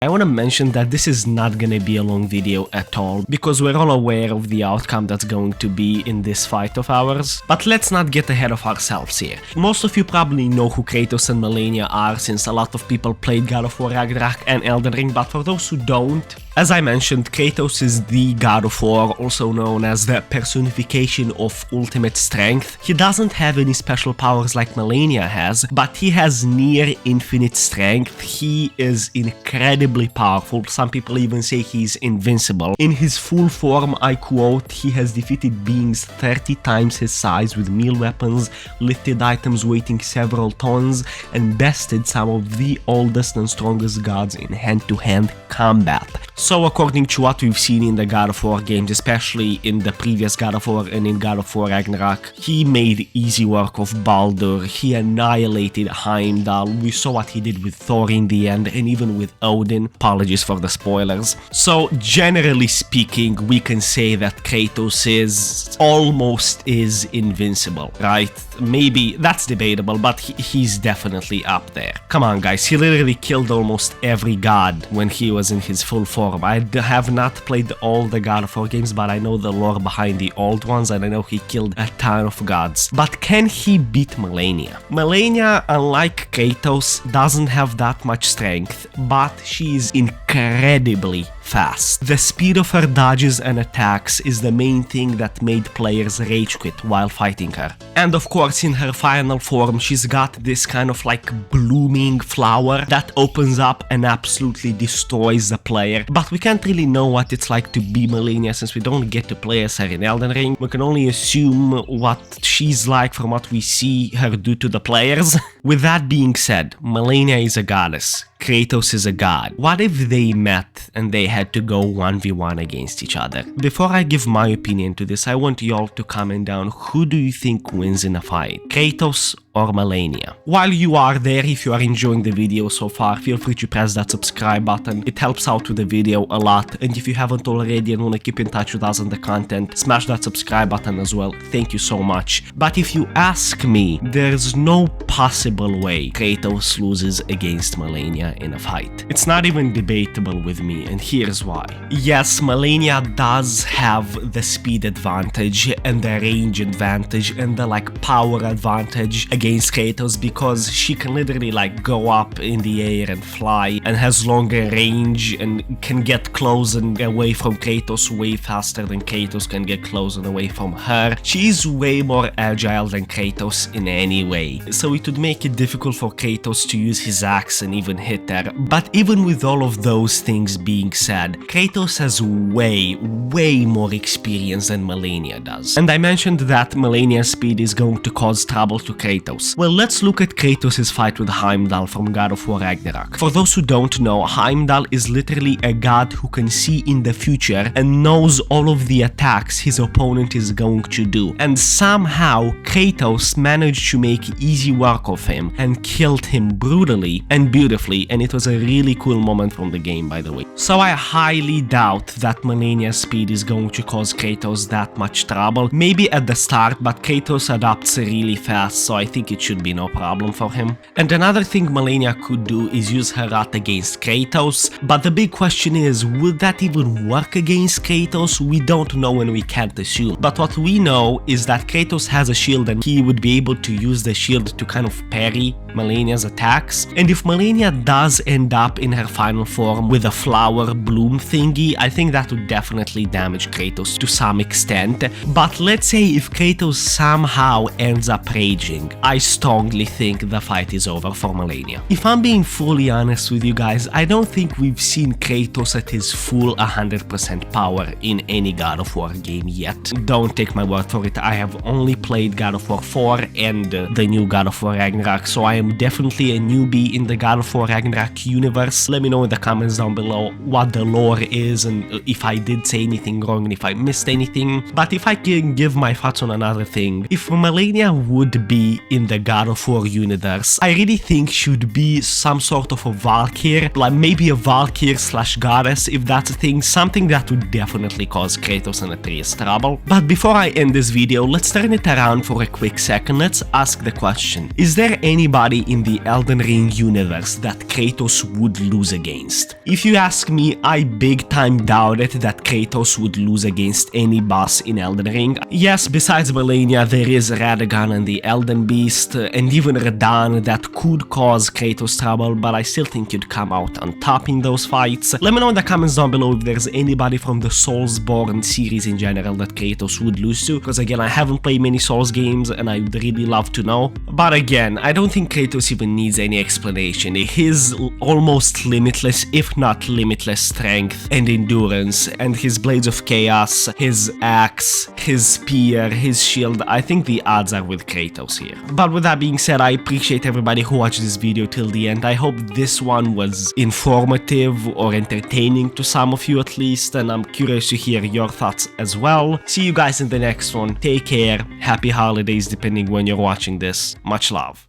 I want to mention that this is not gonna be a long video at all, because we're all aware of the outcome that's going to be in this fight of ours. But let's not get ahead of ourselves here. Most of you probably know who Kratos and Malenia are, since a lot of people played God of War Ragnarok and Elden Ring, but for those who don't, as I mentioned, Kratos is the God of War, also known as the personification of ultimate strength. He doesn't have any special powers like Malenia has, but he has near infinite strength. He is incredibly powerful. Some people even say he's invincible. In his full form, I quote, he has defeated beings 30 times his size with melee weapons, lifted items weighing several tons, and bested some of the oldest and strongest gods in hand-to-hand combat. So according to what we've seen in the God of War games, especially in the previous God of War and in God of War Ragnarok, he made easy work of Baldur, he annihilated Heimdall, we saw what he did with Thor in the end, and even with Odin. Apologies for the spoilers. So generally speaking, we can say that Kratos is almost invincible, right? Maybe that's debatable, but he's definitely up there. Come on guys, he literally killed almost every god when he was in his full form. I have not played all the God of War games, but I know the lore behind the old ones, and I know he killed a ton of gods. But can he beat Malenia? Malenia, unlike Kratos, doesn't have that much strength, but she is incredibly fast. The speed of her dodges and attacks is the main thing that made players rage quit while fighting her. And of course, in her final form, she's got this kind of like blooming flower that opens up and absolutely destroys the player. But we can't really know what it's like to be Malenia since we don't get to play as her in Elden Ring. We can only assume what she's like from what we see her do to the players. With that being said, Malenia is a goddess. Kratos is a god. What if they met and they had to go 1v1 against each other? Before I give my opinion to this, I want you all to comment down who do you think wins in a fight, Kratos or Malenia. While you are there, if you are enjoying the video so far, feel free to press that subscribe button. It helps out with the video a lot, and if you haven't already and want to keep in touch with us and the content, smash that subscribe button as well. Thank you so much. But if you ask me, there's no possible way Kratos loses against Malenia in a fight. It's not even debatable with me, and here's why. Yes, Malenia does have the speed advantage and the range advantage and the power advantage against Kratos, because she can literally go up in the air and fly and has longer range and can get close and away from Kratos way faster than Kratos can get close and away from her. She is way more agile than Kratos in any way, so it would make it difficult for Kratos to use his axe and even hit her. But even with all of those things being said, Kratos has way more experience than Malenia does. And I mentioned that Malenia's speed is going to cause trouble to Kratos. Well, let's look at Kratos' fight with Heimdall from God of War Ragnarok. For those who don't know, Heimdall is literally a god who can see in the future and knows all of the attacks his opponent is going to do. And somehow Kratos managed to make easy work of him and killed him brutally and beautifully, and it was a really cool moment from the game, by the way. So I highly doubt that Malenia's speed is going to cause Kratos that much trouble. Maybe at the start, but Kratos adapts really fast, so I think it should be no problem for him. And another thing Malenia could do is use her wrath against Kratos, but the big question is, would that even work against Kratos? We don't know and we can't assume. But what we know is that Kratos has a shield and he would be able to use the shield to kind of parry Malenia's attacks. And if Malenia does end up in her final form with a flower bloom thingy, I think that would definitely damage Kratos to some extent. But let's say if Kratos somehow ends up raging, I strongly think the fight is over for Malenia. If I'm being fully honest with you guys, I don't think we've seen Kratos at his full 100% power in any God of War game yet. Don't take my word for it, I have only played God of War 4 and the new God of War Ragnarok, so I am definitely a newbie in the God of War Ragnarok universe. Let me know in the comments down below what the lore is and if I did say anything wrong and if I missed anything. But if I can give my thoughts on another thing, if Malenia would be in in the God of War universe, I really think should be some sort of a Valkyrie, like maybe a Valkyrie slash goddess, if that's a thing, something that would definitely cause Kratos and Atreus trouble. But before I end this video, let's turn it around for a quick second. Let's ask the question: is there anybody in the Elden Ring universe that Kratos would lose against? If you ask me, I big time doubt it that Kratos would lose against any boss in Elden Ring. Yes, besides Malenia, there is Radagon and the Elden Beast, and even Radahn that could cause Kratos trouble, but I still think you'd come out on top in those fights. Let me know in the comments down below if there's anybody from the Soulsborne series in general that Kratos would lose to, because again, I haven't played many Souls games and I'd really love to know. But again, I don't think Kratos even needs any explanation. His almost limitless, if not limitless strength and endurance, and his Blades of Chaos, his axe, his spear, his shield, I think the odds are with Kratos here. But with that being said, I appreciate everybody who watched this video till the end. I hope this one was informative or entertaining to some of you at least, and I'm curious to hear your thoughts as well. See you guys in the next one. Take care, happy holidays depending when you're watching this. Much love.